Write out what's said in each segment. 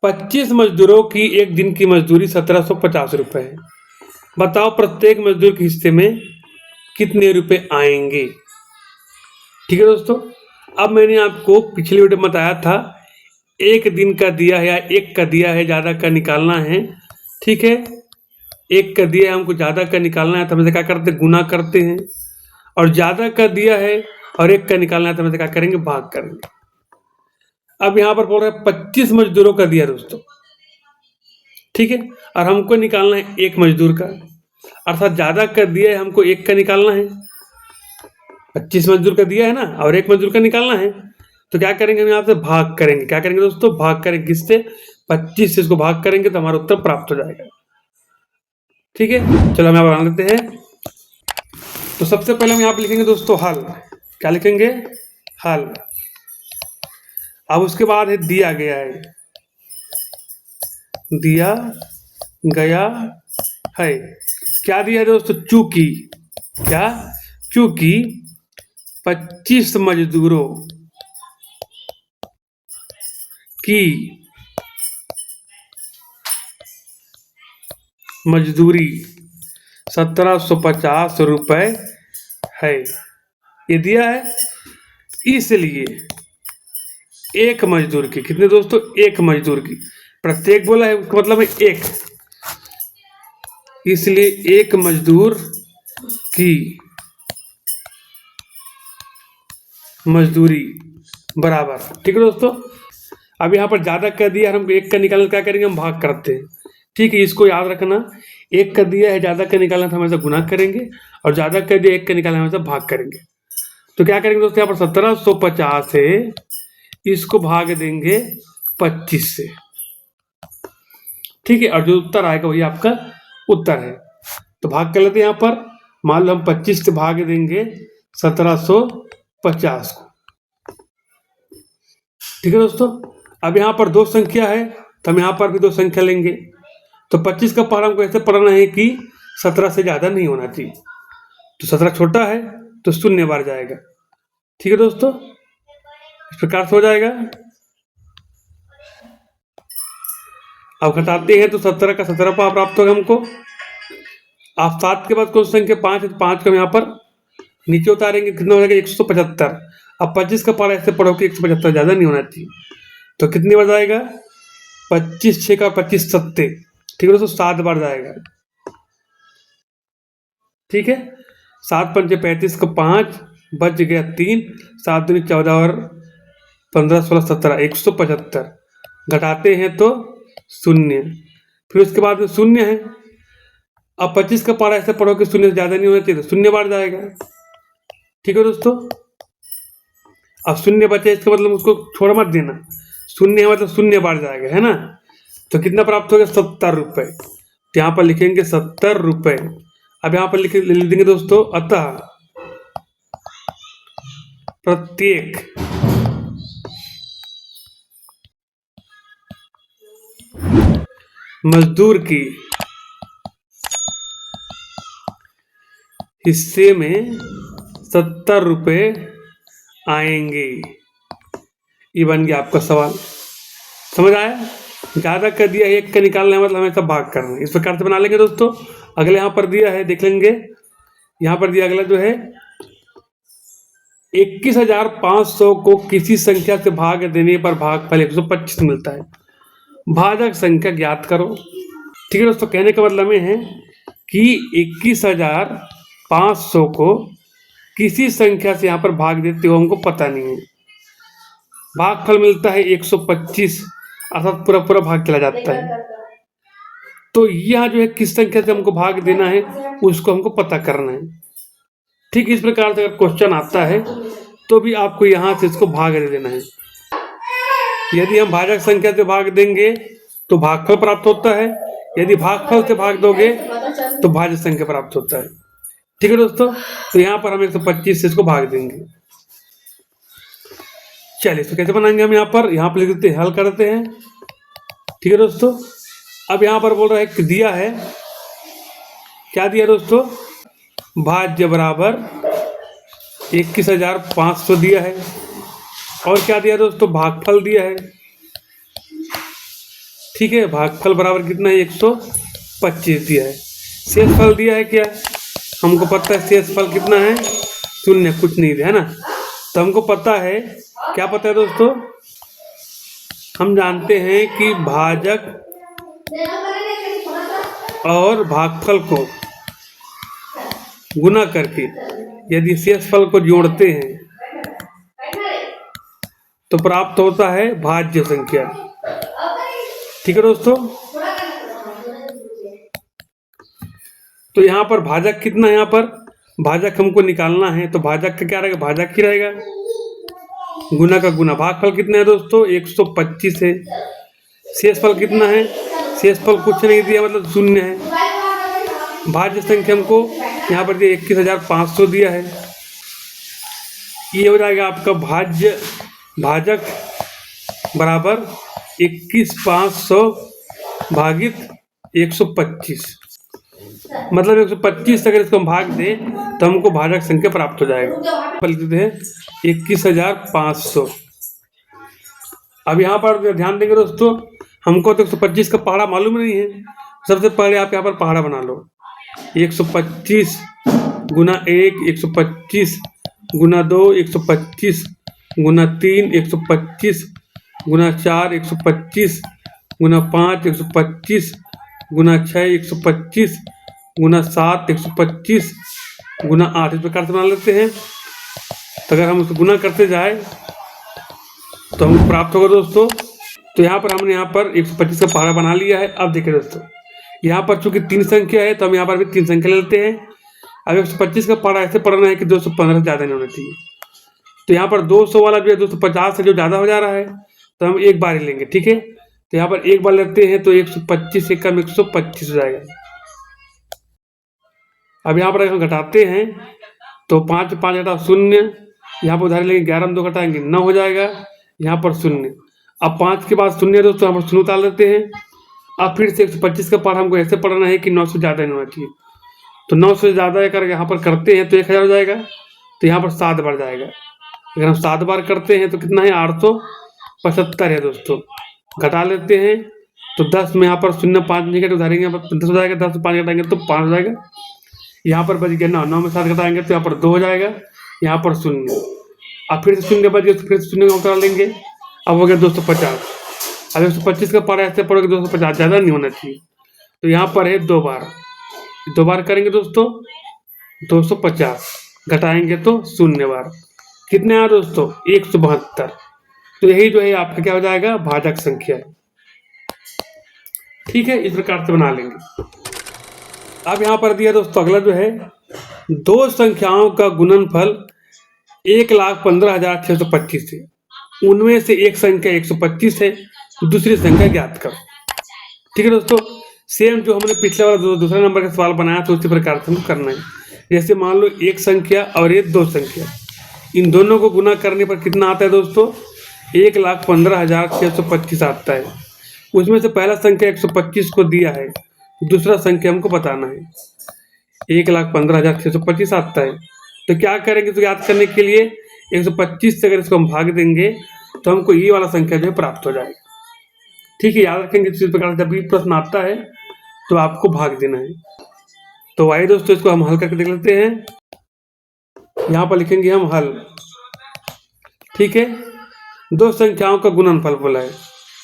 25 मजदूरों की एक दिन की मजदूरी 1750 रुपये है। बताओ प्रत्येक मजदूर के हिस्से में कितने रुपए आएंगे। ठीक है दोस्तों, अब मैंने आपको पिछले वीडियो में बताया था एक दिन का दिया है या एक का दिया है, ज़्यादा का निकालना है। ठीक है, एक का दिया है, हमको ज़्यादा का निकालना है तो हम क्या करते हैं, गुना करते हैं। और ज़्यादा का दिया है और एक का निकालना है तो हम क्या करेंगे, भाग करेंगे। अब यहाँ पर बोल रहे हैं 25 मजदूरों का दिया दोस्तों। ठीक है, और हमको निकालना है एक मजदूर का, अर्थात ज़्यादा का दिया है, हमको एक का निकालना है। 25 मजदूर का दिया है ना, और एक मजदूर का निकालना है, तो क्या करेंगे, हम यहाँ से भाग करेंगे। क्या करेंगे दोस्तों, भाग करेंगे। किससे, 25 से इसको भाग करेंगे तो हमारा उत्तर प्राप्त हो जाएगा। ठीक है, चलो हम यहाँ बना लेते हैं। तो सबसे पहले हम यहाँ पे लिखेंगे दोस्तों हल। क्या लिखेंगे, हल। अब उसके बाद है दिया गया है, दिया गया है। क्या दिया है दोस्तों, चूंकि, क्या, चूंकि 25 मजदूरों की मजदूरी 1750 रुपये है, ये दिया है। इसलिए एक मजदूर की, कितने दोस्तों, एक मजदूर की, प्रत्येक बोला है मतलब है एक, इसलिए एक मजदूर की मजदूरी बराबर। ठीक है दोस्तों, अब यहाँ पर ज़्यादा कर दिया, हमको एक का निकालना, क्या करेंगे, हम भाग करते हैं। ठीक है, इसको याद रखना, एक का दिया है, ज़्यादा का निकालना था, हमेशा गुना करेंगे, और ज़्यादा कर दिया, एक का निकालना हमेशा भाग करेंगे। तो क्या करेंगे दोस्तों, यहाँ पर 1750 है, इसको भाग देंगे 25 से। ठीक है, और जो उत्तर आएगा वही आपका उत्तर है। तो भाग कर लेते हैं। यहाँ पर मान लो हम 25 से भाग देंगे 1750 को। ठीक है दोस्तों, अब यहाँ पर दो संख्या है तो हम यहाँ पर भी दो संख्या लेंगे। तो 25 का पहाड़ हमको ऐसे पढ़ना है कि 17 से ज़्यादा नहीं होना चाहिए। तो 17 छोटा है तो शून्य बार जाएगा। ठीक है दोस्तों, इस प्रकार से हो जाएगा। अब घटाते हैं तो 17 का 17 पाव प्राप्त होगा हमको। आप 7 के बाद कौन सी संख्या, 5 है, तो 5 को हम यहाँ पर नीचे उतारेंगे, कितना हो जाएगा, 175। अब 25 का पारा ऐसे पढ़ो कि 175 ज़्यादा नहीं होना चाहिए। तो कितनी बार जाएगा, 25 6 का 25 सत्ते। ठीक है दोस्तों, 7 बार जाएगा। ठीक है, 7 पंचे 35 का 5 बच गया 3, 7 दूनी 14 और 15 16 17, 175। घटाते हैं तो शून्य, फिर उसके बाद में शून्य है। अब 25 का पारा ऐसे पढ़ो कि शून्य से ज़्यादा नहीं होना चाहिए, तो शून्य बार जाएगा। ठीक है दोस्तों, अब शून्य बचे, इसका मतलब उसको छोड़ मत देना, शून्य है मतलब शून्य बार जाएगा, है ना। तो कितना प्राप्त होगा, 70 रुपये। तो यहाँ पर लिखेंगे 70 रुपये। अब यहाँ पर लिख देंगे दोस्तों, अतः प्रत्येक मजदूर की हिस्से में 70 रुपये आएंगे। ये बन गया आपका सवाल। समझ आया, ज़्यादा कर दिया, एक का निकालना है मतलब हमेशा भाग करना है। इस प्रकार से बना लेंगे दोस्तों। अगले यहाँ पर दिया है, देख लेंगे। यहाँ पर दिया अगला जो है, 21,500 को किसी संख्या से भाग देने पर भागफल 125 मिलता है। भाजक संख्या ज्ञात करो। ठीक है दोस्तों, कहने का मतलब ये है कि 21,500 को किसी संख्या से यहाँ पर भाग देते हो, हमको पता नहीं है। भागफल मिलता है 125, अर्थात पूरा पूरा भाग चला जाता है। तो यहाँ जो है किस संख्या से हमको भाग देना है, उसको हमको पता करना है। ठीक इस प्रकार से अगर क्वेश्चन आता है तो भी आपको यहाँ से इसको भाग दे देना है। यदि हम भाजक संख्या से भाग देंगे तो भागफल प्राप्त होता है, यदि भागफल से भाग दोगे तो भाज्य संख्या प्राप्त होता है। ठीक है दोस्तों, तो यहाँ पर हम 125 से इसको भाग देंगे। चलिए तो कैसे बनाएंगे हम, यहाँ पर लिख देते हैं, हल करते हैं। ठीक है दोस्तों, अब यहाँ पर बोल रहा है कि दिया है, क्या दिया दोस्तों, भाज्य बराबर 21,500 दिया है, और क्या दिया दोस्तों, भागफल दिया है ठीक है, भागफल बराबर कितना है 125 दिया है। शेषफल दिया है क्या, हमको पता है शेषफल कितना है 0, कुछ नहीं दिया है ना। तो हमको पता है, क्या पता है दोस्तों, हम जानते हैं कि भाजक और भागफल को गुना करके यदि शेषफल को जोड़ते हैं तो प्राप्त होता है भाज्य संख्या। ठीक है दोस्तों, तो यहाँ पर भाजक कितना है, यहाँ पर भाजक हमको निकालना है तो भाजक का क्या रहेगा, भाजक ही रहेगा, गुना का गुना। भागफल कितना है दोस्तों 125 है। शेषफल कितना है, शेषफल कुछ नहीं दिया मतलब 0 है। भाज्य संख्या हमको यहाँ पर दिया 21,500 दिया है। ये हो जाएगा आपका भाजक बराबर 21,500 भागित 125, मतलब 125 अगर इसको हम भाग दें तो हमको भाजक संख्या प्राप्त हो जाएगा। लिखते हैं 21,500। अब यहाँ पर ध्यान देंगे दोस्तों, हमको तो 125 का पहाड़ा मालूम नहीं है। सबसे पहले आप यहाँ पर पहाड़ा बना लो, 125 गुना 1 125 गुना 2 125 गुना 3 125 गुना 4 125 गुना 5 125 गुना 6 125 गुना 7 125 गुना 8, इस प्रकार से बना लेते हैं। तो अगर हम उसको गुना करते जाए तो हमको प्राप्त होगा दोस्तों। तो यहाँ पर हमने यहाँ पर 125 का पहाड़ा बना लिया है। अब देखिए दोस्तों, यहाँ पर चूंकि 3 संख्या है तो हम यहाँ पर भी 3 संख्या ले लेते हैं। अब 125 का पहाड़ा ऐसे पढ़ना है कि 215 से ज़्यादा नहीं होना चाहिए। तो यहाँ पर 200 वाला जो है 250 से जो ज़्यादा हो जा रहा है तो हम एक बार ही लेंगे। ठीक है, तो यहाँ पर एक बार लेते हैं तो 125 से कम 125 हो जाएगा। अब यहाँ पर अगर हम घटाते हैं तो 5 5 घटा 0, यहाँ पर उधार लेंगे 11 में 2 घटाएंगे 9 हो जाएगा, यहाँ पर 0। अब 5 के बाद 0 है दोस्तों, यहाँ पर 0 उतार लेते हैं। अब फिर से 125 का पाठ हमको ऐसे पढ़ना है कि 9 से ज़्यादा नहीं होना चाहिए। तो 9 से ज़्यादा कर यहाँ पर करते हैं तो 1000 हो जाएगा, तो यहाँ पर 7 बार जाएगा। अगर हम 7 बार करते हैं तो कितना है 875 है दोस्तों। घटा लेते हैं तो 10 में यहाँ पर 0 5 नहीं घटे उधारेंगे, यहाँ पर 10 हो जाएगा, 10 से 5 घटाएंगे तो 5 हो जाएगा। यहाँ पर बच गया 9, 9 में 7 घटाएंगे तो यहाँ पर 2 हो जाएगा, यहाँ पर 0। अब फिर से 0 बच गया तो फिर से 0 उतार लेंगे। अब हो गया 250। अब 125 का पारा ऐसे पड़ोगे 250 ज़्यादा नहीं होना चाहिए। तो यहाँ पर है 2 बार करेंगे दोस्तों 250, घटाएंगे तो 0 बार, कितने आया दोस्तों 172। तो यही जो है आपका क्या हो जाएगा भाजक संख्या है। ठीक है, इस प्रकार से बना लेंगे। अब यहाँ पर दिया दोस्तों अगला जो है, 2 संख्याओं का गुणनफल 1,15,625 है, उनमें से एक संख्या 125 है, दूसरी संख्या ज्ञात करो। ठीक है दोस्तों, सेम जो हमने पिछले वाला दूसरा नंबर का सवाल बनाया था उसी प्रकार से हमको करना है। जैसे मान लो एक संख्या और ये 2 संख्या, इन दोनों को गुना करने पर कितना आता है दोस्तों 1,15,625 आता है। उसमें से पहला संख्या 125 को दिया है, दूसरा संख्या हमको बताना है। 1,15,625 आता है, तो क्या करेंगे, तो याद करने के लिए 125 से अगर इसको हम भाग देंगे तो हमको ये वाला संख्या जो है प्राप्त हो जाएगा। ठीक है, याद रखेंगे इस प्रकार जब भी प्रश्न आता है तो आपको भाग देना है। तो आइए दोस्तों इसको हम हल करके देख लेते हैं। यहाँ पर लिखेंगे हम हल। ठीक है, 2 संख्याओं का गुणनफल बोला है।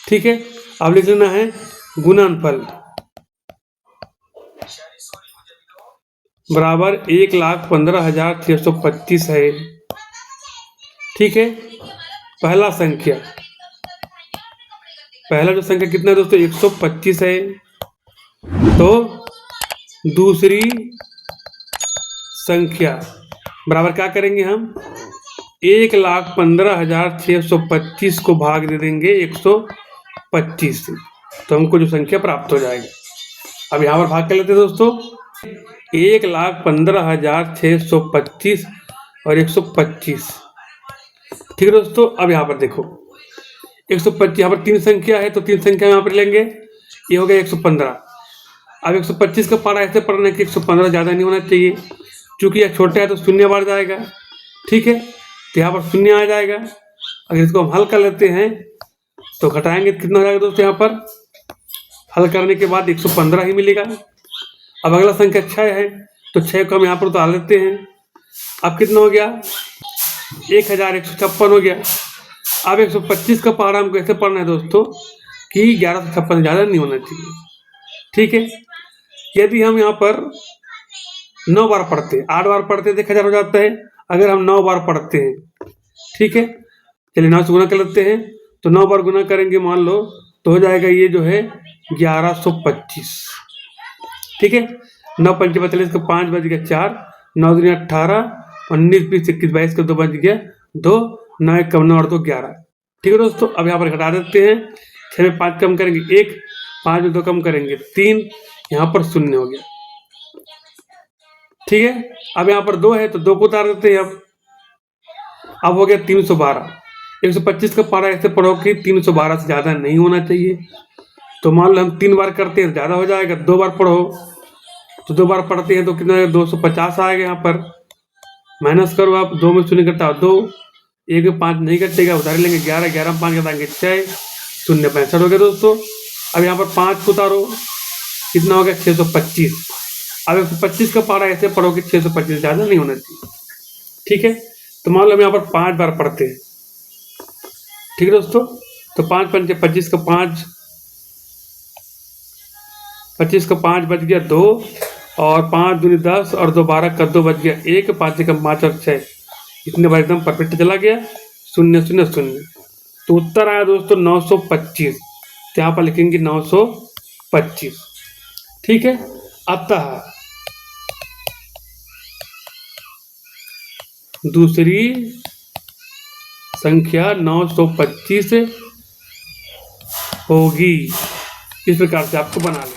ठीक है, अब लिख लेना है गुणनफल बराबर 1,15,625 है। ठीक है, पहला जो संख्या कितना है दोस्तों 125 है, तो दूसरी संख्या बराबर क्या करेंगे हम 1,15,625 को भाग दे देंगे 125 से, तो हमको जो संख्या प्राप्त हो जाएगी। अब यहाँ पर भाग कर लेते हैं दोस्तों 1,15,625 और 125। ठीक है दोस्तों, अब यहाँ पर देखो 125, यहाँ पर 3 संख्या है तो 3 संख्या यहाँ पर लेंगे, ये हो गया 115। अब 125 का पारा ऐसे पढ़ना है कि 115 ज़्यादा नहीं होना चाहिए, क्योंकि यह छोटा है तो 0 बार जाएगा। ठीक है, तो यहाँ पर 0 आ जाएगा। अगर इसको हम हल कर लेते हैं तो घटाएंगे तो कितना हो जाएगा दोस्तों, यहाँ पर हल करने के बाद 115 ही मिलेगा। अब अगला संख्या 6 है, तो 6 को हम यहाँ पर उतार लेते हैं। अब कितना हो गया? 1156 हो गया। अब 125 का पहाड़ा हमको ऐसे पढ़ना है दोस्तों कि 1156 से ज़्यादा नहीं होना चाहिए। ठीक है, यदि हम यहाँ पर 9 बार पढ़ते हैं, 8 बार पढ़ते हैं तो 1000 हो जाता है। अगर हम 9 बार पढ़ते हैं, ठीक है, चलिए 9 से गुना कर लेते हैं, तो 9 बार गुना करेंगे मान लो तो हो जाएगा ये जो है 1125। ठीक है, 9 पंचे 42 का 5 बज गया 4, 9 दूनी 18, 19 20 21 22 का 2 बज गया 2, 9 1 कम 9 और 2 11। ठीक है दोस्तों, अब यहाँ पर घटा देते हैं। 6 में 5 कम करेंगे 1, 5 में 2 कम करेंगे 3, यहाँ पर 0 हो गया। ठीक है, अब यहाँ पर 2 है तो 2 को उतार देते हैं। अब हो गया 312। 125 का पहाड़ा ऐसे पढ़ो कि 312 से ज़्यादा नहीं होना चाहिए। तो मान लो हम 3 बार करते हैं तो ज़्यादा हो जाएगा। 2 बार पढ़ो तो 2 बार पढ़ते हैं तो कितना 250 आएगा। यहाँ पर माइनस करो आप, 2 में 0 कटता 2, 1 में 5 नहीं कटेगा, उधार लेंगे 11, 11 में 5 कटाएंगे 6, 0 65 हो गया दोस्तों। अब यहाँ पर 5 को उतारो, कितना हो गया 625। अब 125 का पहाड़ा ऐसे पढ़ो कि 625 ज़्यादा नहीं होना चाहिए। ठीक है, तो मान लो हम यहाँ पर 5 बार पढ़ते हैं। ठीक है दोस्तों, तो 5 पंचे 25 का 5, 25 का 5 बच गया 2, और 5 दूनी 10 और 2 12 का 2 बच गया 1, 5 से कम 5 और 6, इतने बार एकदम परफेक्ट चला गया 0 0 0। तो उत्तर आया दोस्तों 925। तो यहाँ पर लिखेंगे 925। ठीक है, अतः दूसरी संख्या 925 होगी। इस प्रकार से आपको बना लें।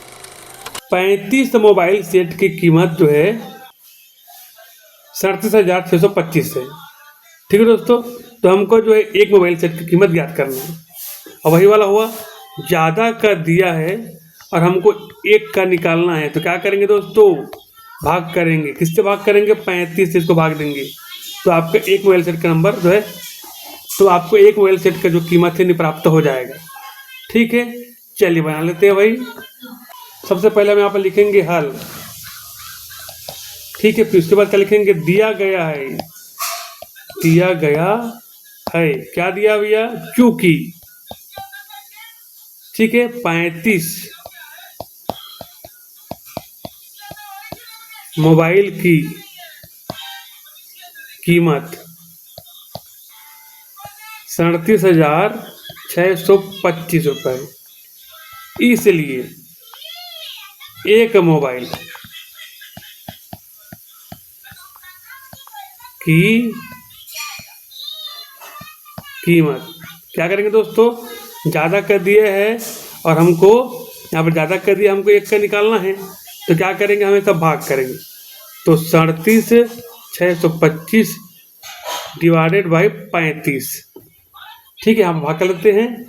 35 मोबाइल सेट की कीमत जो है 37,625 है। ठीक है दोस्तों, तो हमको जो है एक मोबाइल सेट की कीमत ज्ञात करनी है। और वही वाला हुआ, ज़्यादा का दिया है और हमको एक का निकालना है। तो क्या करेंगे दोस्तों? भाग करेंगे। किससे भाग करेंगे? 35 से इसको भाग देंगे। तो आपका एक मोबाइल सेट का नंबर जो है, तो आपको एक मोबाइल सेट का जो कीमत है प्राप्त हो जाएगा। ठीक है, चलिए बना लेते हैं भाई। सबसे पहले हम यहाँ पर लिखेंगे हल। ठीक है, फिर उसके बाद क्या लिखेंगे? दिया गया है। दिया गया है, क्या दिया भैया? क्योंकि ठीक है 35 मोबाइल की कीमत 37,625 रुपये, इसलिए एक मोबाइल की कीमत, क्या करेंगे दोस्तों? ज़्यादा कर दिए है और हमको यहाँ पर ज़्यादा कर दिया, हमको एक का निकालना है। तो क्या करेंगे? हमेशा भाग करेंगे। तो 37,625 डिवाइडेड बाई 35। ठीक है, हम भाग कर लेते हैं।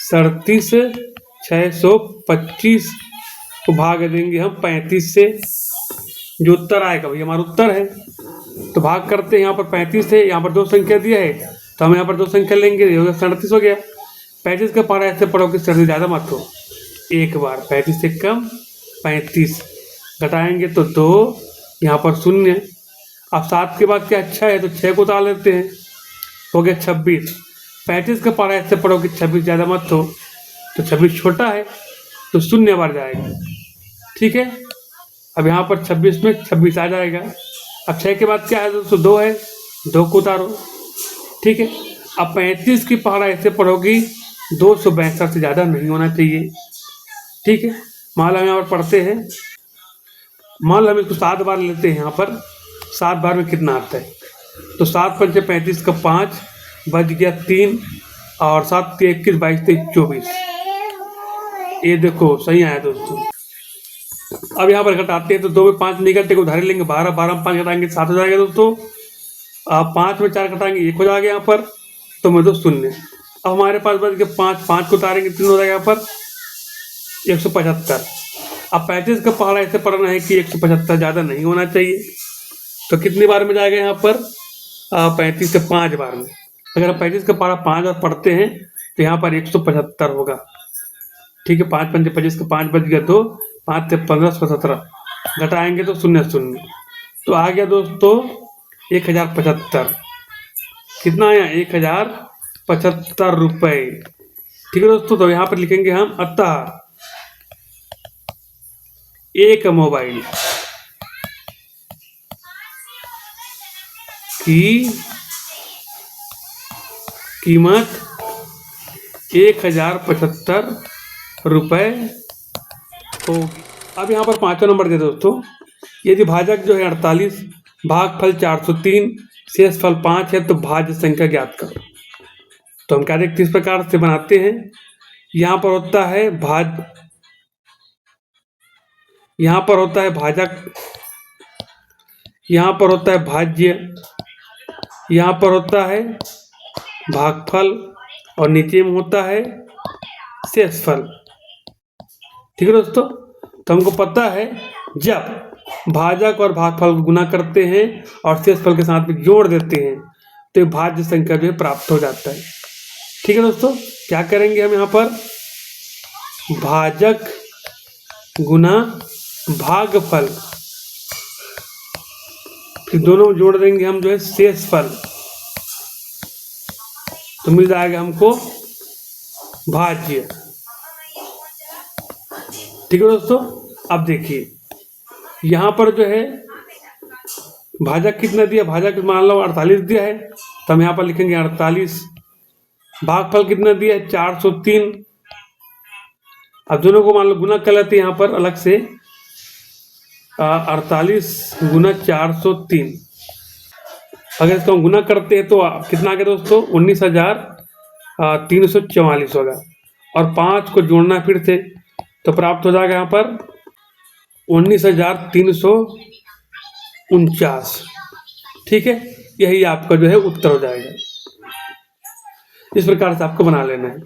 37,625 को भाग देंगे हम 35 से, जो उत्तर आएगा भैया हमारा उत्तर है। तो भाग करते हैं, यहाँ पर 35 है, यहाँ पर 2 संख्या दिया है तो हम यहाँ पर 2 संख्या लेंगे, ये हो गया 37 हो गया। 35 का पहाड़ा ऐसे पढ़ो कि 37 ज़्यादा मत हो, एक बार 35 से कम 35 घटाएंगे तो 2, यहाँ पर 0। अब 7 के बाद क्या 6 है तो 6 को उतार लेते हैं, हो गया 26। 35 का पहाड़ा ऐसे पढ़ो कि 26 ज़्यादा मत हो, तो 26 छोटा है तो 0 बार जाएगा। ठीक है, अब यहाँ पर 26 में 26 आ जाएगा। अब 6 के बाद क्या है दोस्तों? 2 है, 2 को उतारो। ठीक है, अब 35 की पहाड़ा ऐसे पढ़ोगी 262 से ज़्यादा नहीं होना चाहिए। ठीक है, मान लो हम यहाँ पर पढ़ते हैं, मान लो हम इसको 7 बार लेते हैं। यहाँ पर 7 बार में कितना आता है? तो 7 पंचे 35 का 5 बच गया 3, और 7 के 21 22 23 24। ये देखो सही आया दोस्तों। अब यहाँ पर घटाते हैं तो 2 में 5 निकलते को उधारी लेंगे 12, 12 में 5 घटाएंगे 7 हो जाएगा दोस्तों। 5 में 4 घटाएंगे 1 हो जाएगा यहाँ पर, तो मैं 2 0। अब हमारे पास बच गया 5, 5 को उतारेंगे 3 हो जाएगा यहाँ पर 175। अब 35 का पहाड़ा ऐसे पढ़ना है कि 175 ज़्यादा नहीं होना चाहिए। तो कितनी बार में जाएगा यहाँ पर? 35 से 5 बार में। अगर हम 35 का पहाड़ा 5 बार पढ़ते हैं तो यहाँ पर 175 होगा। ठीक है, 5 पंजे 25 का 5 बच गया, तो 5 से 15 17 घटाएंगे तो 0 0, तो आ गया दोस्तों 1075। कितना आया? 1075 रुपये। ठीक है दोस्तों, तो यहाँ पर लिखेंगे हम अतः एक मोबाइल की कीमत 1075 रुपये होगी। अब यहाँ पर 5वां नंबर दे दोस्तों, यदि भाजक जो है 48, भागफल 403, शेषफल 5 है तो भाज्य संख्या ज्ञात करो। तो हम क्या देखते हैं, इस प्रकार से बनाते हैं। यहाँ पर होता है यहाँ पर होता है भाजक, यहाँ पर होता है भाज्य, यहाँ पर होता है भागफल और नीचे में होता है शेषफल। ठीक है दोस्तों, तो हमको पता है जब भाजक और भागफल को गुना करते हैं और शेषफल के साथ में जोड़ देते हैं तो भाज्य संख्या जो है प्राप्त हो जाता है। ठीक है दोस्तों, क्या करेंगे हम यहाँ पर, भाजक गुना भागफल, फिर दोनों जोड़ देंगे हम जो है शेषफल, तो मिल जाएगा हमको भाज्य। ठीक है दोस्तों, अब देखिए यहाँ पर जो है भाजक कितना दिया, भाजक मान लो 48 दिया है, तो हम यहाँ पर लिखेंगे 48। भागफल कितना दिया है, 403। अब दोनों को मान लो गुना कर लेते हैं यहाँ पर अलग से, 48 गुना 403। अगर इसको हम गुना करते हैं तो कितना आ गया दोस्तों, 19,344 होगा, और 5 को जोड़ना फिर से तो प्राप्त हो जाएगा यहाँ पर 19,349। ठीक है, यही आपका जो है उत्तर हो जाएगा। इस प्रकार से आपको बना लेना है।